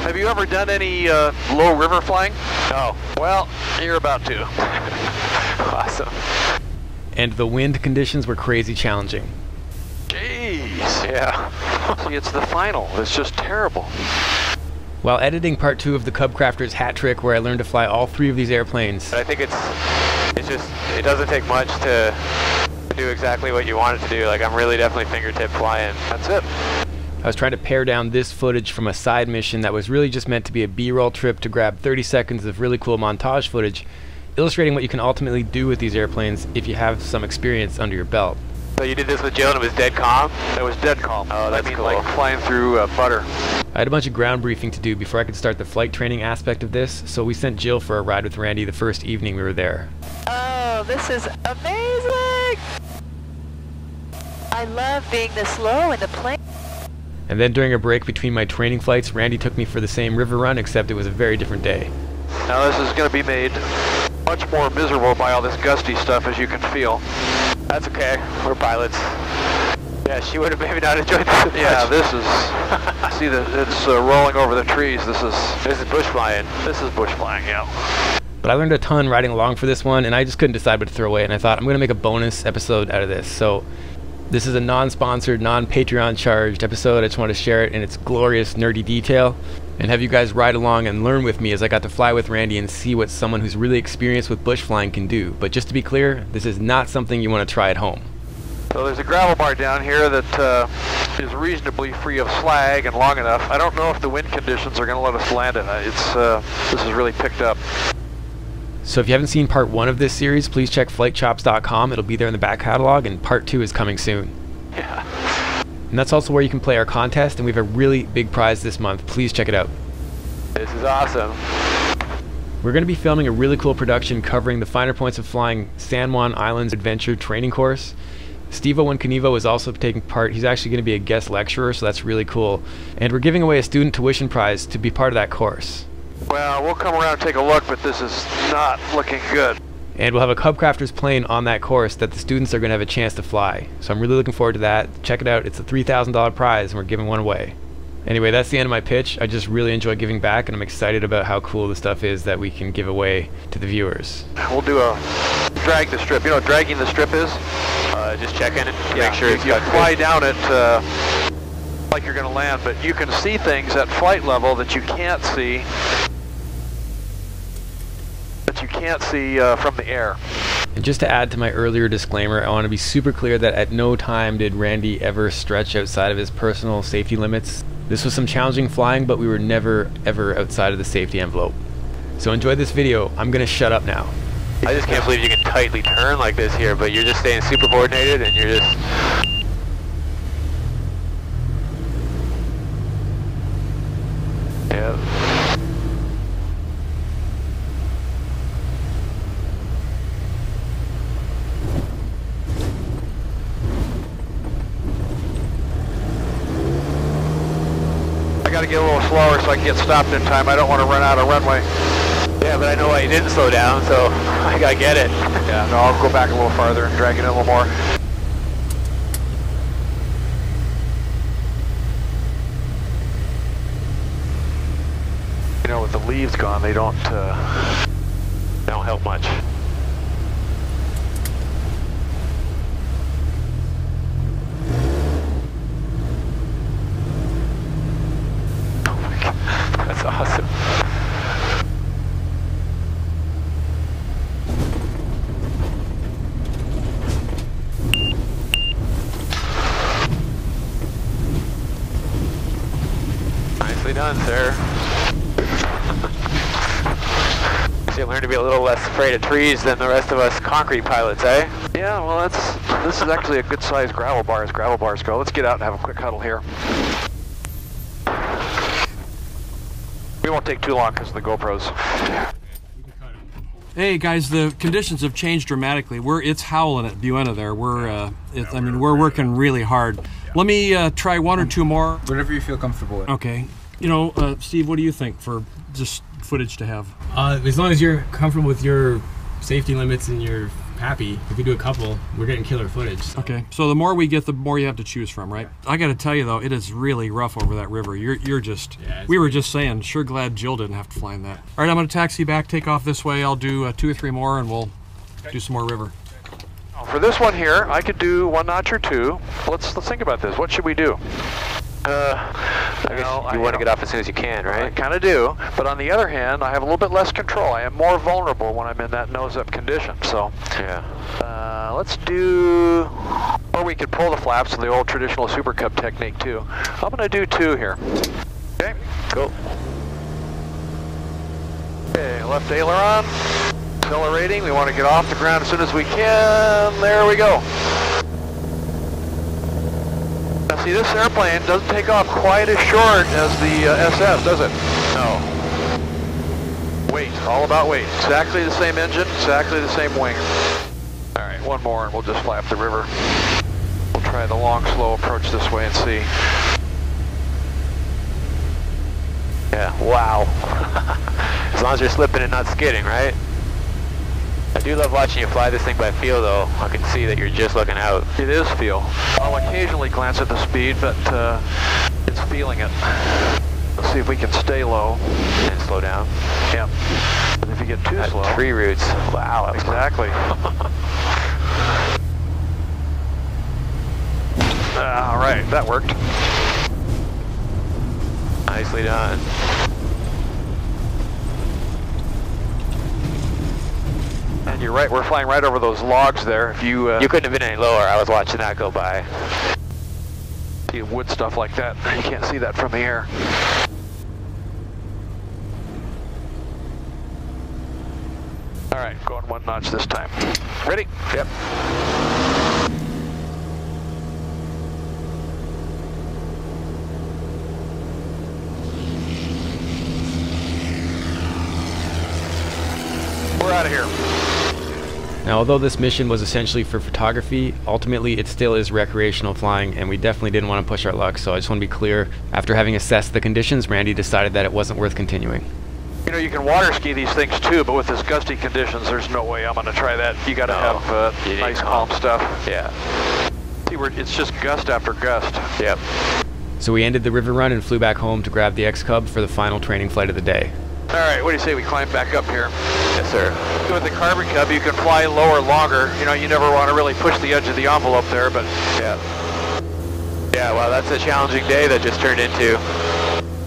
Have you ever done any low river flying? No. Well, you're about to. Awesome. And the wind conditions were crazy challenging. Jeez. Yeah. See, it's the final. It's just terrible. While editing part 2 of the CubCrafters HAT TRICK, where I learned to fly all 3 of these airplanes. I think it doesn't take much to do exactly what you want it to do. Like, I'm really definitely fingertip flying. That's it. I was trying to pare down this footage from a side mission that was really just meant to be a B-roll trip to grab 30 seconds of really cool montage footage, illustrating what you can ultimately do with these airplanes if you have some experience under your belt. So you did this with Jill and it was dead calm? It was dead calm. Oh, that's cool. Like flying through butter. I had a bunch of ground briefing to do before I could start the flight training aspect of this, so we sent Jill for a ride with Randy the first evening we were there. Oh, this is amazing! I love being this low in the plane. And then during a break between my training flights, Randy took me for the same river run, except it was a very different day. Now this is going to be made much more miserable by all this gusty stuff, as you can feel. That's okay. We're pilots. Yeah, she would have maybe not enjoyed this. Yeah, this is. See, it's rolling over the trees. This is bush flying. This is bush flying. Yeah. But I learned a ton riding along for this one, and I just couldn't decide what to throw away. And I thought I'm going to make a bonus episode out of this. So this is a non-sponsored, non-Patreon charged episode. I just want to share it in its glorious nerdy detail and have you guys ride along and learn with me as I got to fly with Randy and see what someone who's really experienced with bush flying can do. But just to be clear, this is not something you want to try at home. So there's a gravel bar down here that is reasonably free of slag and long enough. I don't know if the wind conditions are going to let us land in it. This is really picked up. So if you haven't seen part 1 of this series, please check flightchops.com. It'll be there in the back catalog, and part 2 is coming soon. Yeah. And that's also where you can play our contest, and we have a really big prize this month. Please check it out. This is awesome. We're going to be filming a really cool production covering the finer points of flying San Juan Islands Adventure Training Course. Steve-O and Knievo is also taking part. He's actually going to be a guest lecturer, so that's really cool. And we're giving away a student tuition prize to be part of that course. Well, we'll come around and take a look, but this is not looking good. And we'll have a CubCrafters plane on that course that the students are going to have a chance to fly. So I'm really looking forward to that. Check it out. It's a $3,000 prize, and we're giving one away. Anyway, that's the end of my pitch. I just really enjoy giving back, and I'm excited about how cool the stuff is that we can give away to the viewers. We'll do a drag the strip. You know what dragging the strip is? Just checking it to Yeah, make sure it's you got fly good. down it like you're going to land, but you can see things at flight level that you can't see. From the air. And just to add to my earlier disclaimer, I want to be super clear that at no time did Randy ever stretch outside of his personal safety limits. This was some challenging flying, but we were never, ever outside of the safety envelope. So enjoy this video. I'm going to shut up now. I just can't believe you can tightly turn like this here, but you're just staying super coordinated and you're just... Yeah. I got to get a little slower so I can get stopped in time. I don't want to run out of runway. Yeah, but I know why you didn't slow down, so I gotta get it. Yeah, no, I'll go back a little farther and drag it in a little more. You know, with the leaves gone, they don't help much. Oh my God, that's awesome. Nicely done, sir. You learn to be a little less afraid of trees than the rest of us concrete pilots, eh? Yeah, well, this is actually a good sized gravel bar as gravel bars go. Let's get out and have a quick huddle here. We won't take too long because of the GoPros. Hey guys, the conditions have changed dramatically. It's howling at Buena there. We're working really hard. Let me try one or two more. Whatever you feel comfortable with. Okay. You know, Steve, what do you think for just footage to have? As long as you're comfortable with your safety limits and your happy. If we do a couple, we're getting killer footage. So. Okay, so the more we get, the more you have to choose from, right? I got to tell you though, it is really rough over that river. You're just, we were just saying, sure glad Jill didn't have to fly in that. All right, I'm gonna taxi back, take off this way. I'll do 2 or 3 more, and we'll do some more river. For this one here, I could do 1 notch or 2. Let's think about this. What should we do? I guess you want to get off as soon as you can, right? I kind of do, but on the other hand, I have a little bit less control. I am more vulnerable when I'm in that nose-up condition. So, yeah. Let's do, or we could pull the flaps with the old traditional Super Cub technique too. I'm going to do 2 here. Okay, cool. Okay, left aileron, accelerating. We want to get off the ground as soon as we can. There we go. Now see, this airplane doesn't take off quite as short as the SS, does it? No. Weight, all about weight. Exactly the same engine, exactly the same wing. All right, 1 more and we'll just fly up the river. We'll try the long, slow approach this way and see. Yeah, wow. As long as you're slipping and not skidding, right? I do love watching you fly this thing by feel though. I can see that you're just looking out. It is feel. I'll occasionally glance at the speed, but it's feeling it. Let's see if we can stay low. And slow down. Yep. And if you get too slow. Tree roots. Wow. Exactly. All right, that worked. Nicely done. And you're right, we're flying right over those logs there. If you couldn't have been any lower. I was watching that go by. See wood stuff like that. You can't see that from the air. All right, going 1 notch this time. Ready? Yep. We're out of here. Now, although this mission was essentially for photography, ultimately it still is recreational flying, and we definitely didn't want to push our luck, so I just want to be clear. After having assessed the conditions, Randy decided that it wasn't worth continuing. You know, you can water ski these things too, but with this gusty conditions, there's no way I'm going to try that. You got to have nice calm stuff. Yeah. See, it's just gust after gust. Yep. So we ended the river run and flew back home to grab the X-Cub for the final training flight of the day. All right, what do you say we climb back up here? Yes, sir. With the Carbon Cub, you can fly lower longer. You know, you never want to really push the edge of the envelope there, but... Yeah. Yeah, well, that's a challenging day that just turned into.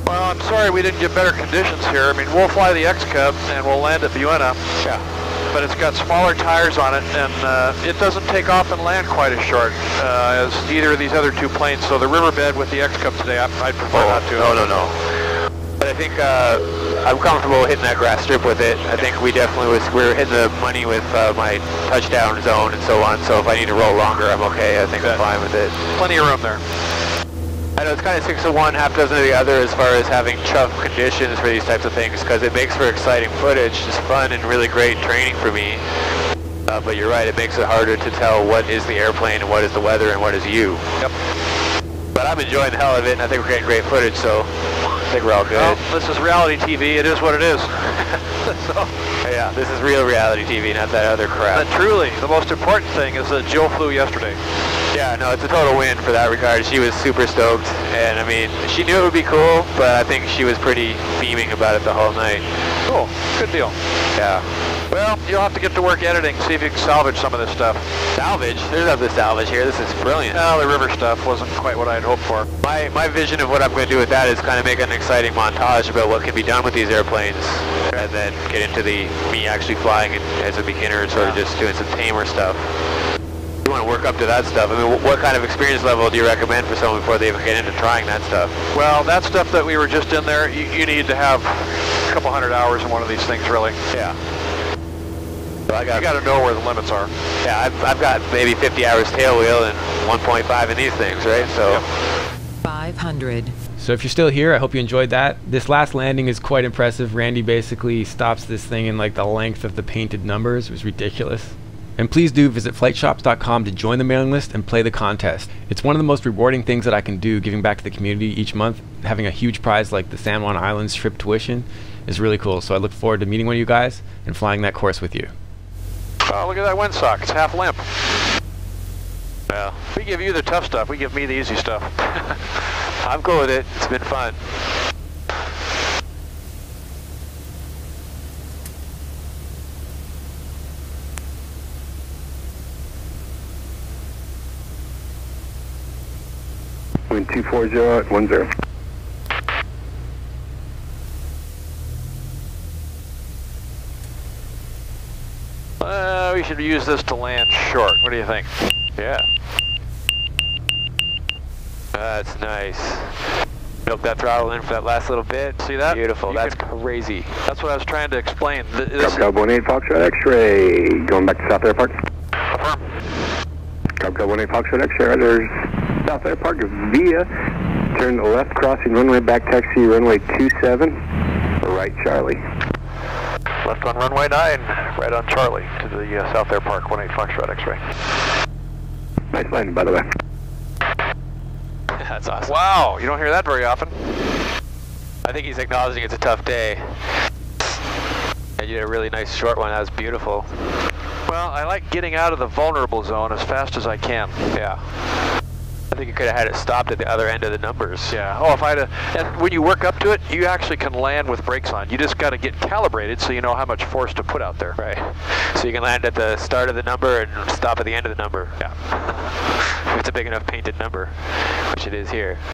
Well, I'm sorry we didn't get better conditions here. I mean, we'll fly the X-Cub and we'll land at Buena. Yeah. But it's got smaller tires on it, and it doesn't take off and land quite as short as either of these other 2 planes. So the riverbed with the X-Cub today, I'd prefer not to. No. But I think I'm comfortable hitting that grass strip with it. I think we were hitting the money with my touchdown zone and so on. So if I need to roll longer, I'm okay. I think I'm fine with it. Plenty of room there. I know it's kind of 6 of one, half dozen of the other as far as having tough conditions for these types of things, because it makes for exciting footage. It's fun and really great training for me. But you're right, it makes it harder to tell what is the airplane and what is the weather and what is you. Yep. But I'm enjoying the hell of it, and I think we're getting great footage, so I think we're all good. Well, this is reality TV. It is what it is. So, yeah, this is real reality TV, not that other crap. But truly, the most important thing is that Jill flew yesterday. Yeah, no, it's a total win for that regard. She was super stoked, and I mean, she knew it would be cool, but I think she was pretty beaming about it the whole night. Cool, good deal. Yeah. Well, you'll have to get to work editing, see if you can salvage some of this stuff. Salvage? There's nothing to salvage here. This is brilliant. No, the river stuff wasn't quite what I had hoped for. My vision of what I'm going to do with that is kind of make an exciting montage about what can be done with these airplanes, and then get into me actually flying it as a beginner and sort of just doing some tamer stuff. You want to work up to that stuff. I mean, what kind of experience level do you recommend for someone before they even get into trying that stuff? Well, that stuff that we were just in there, you need to have a couple hundred hours in one of these things, really. Yeah. So you got to know where the limits are. Yeah, I've got maybe 50 hours tail wheel and 1.5 in these things, right? So. Yep. 500. So if you're still here, I hope you enjoyed that. This last landing is quite impressive. Randy basically stops this thing in like the length of the painted numbers. It was ridiculous. And please do visit flightshops.com to join the mailing list and play the contest. It's one of the most rewarding things that I can do, giving back to the community each month. Having a huge prize like the San Juan Islands trip tuition is really cool. So I look forward to meeting one of you guys and flying that course with you. Oh, look at that windsock. It's half limp. Well, We give you the tough stuff. We give me the easy stuff. I'm cool with it. It's been fun. Wind 240 at 10. We should use this to land short. What do you think? Yeah. That's nice. Milk that throttle in for that last little bit. See that? Beautiful. You That's can- crazy. That's what I was trying to explain. This Cub 18 Foxtrot X-ray. Going back to South Air Park. affirm. Cub 18 Foxtrot X-ray. There's South Air Park via. Turn to left, crossing runway, back taxi, runway 27. Right, Charlie. Left on runway 9, right on Charlie to the South Air Park 18 Foxtrot X-ray. Nice landing, by the way. That's awesome. Wow, you don't hear that very often. I think he's acknowledging it's a tough day. And you did a really nice short one. That was beautiful. Well, I like getting out of the vulnerable zone as fast as I can. Yeah. I think you could have had it stopped at the other end of the numbers. Yeah. Oh, if I'd and when you work up to it, you actually can land with brakes on. You just got to get calibrated so you know how much force to put out there. Right. So you can land at the start of the number and stop at the end of the number. Yeah. If it's a big enough painted number, which it is here.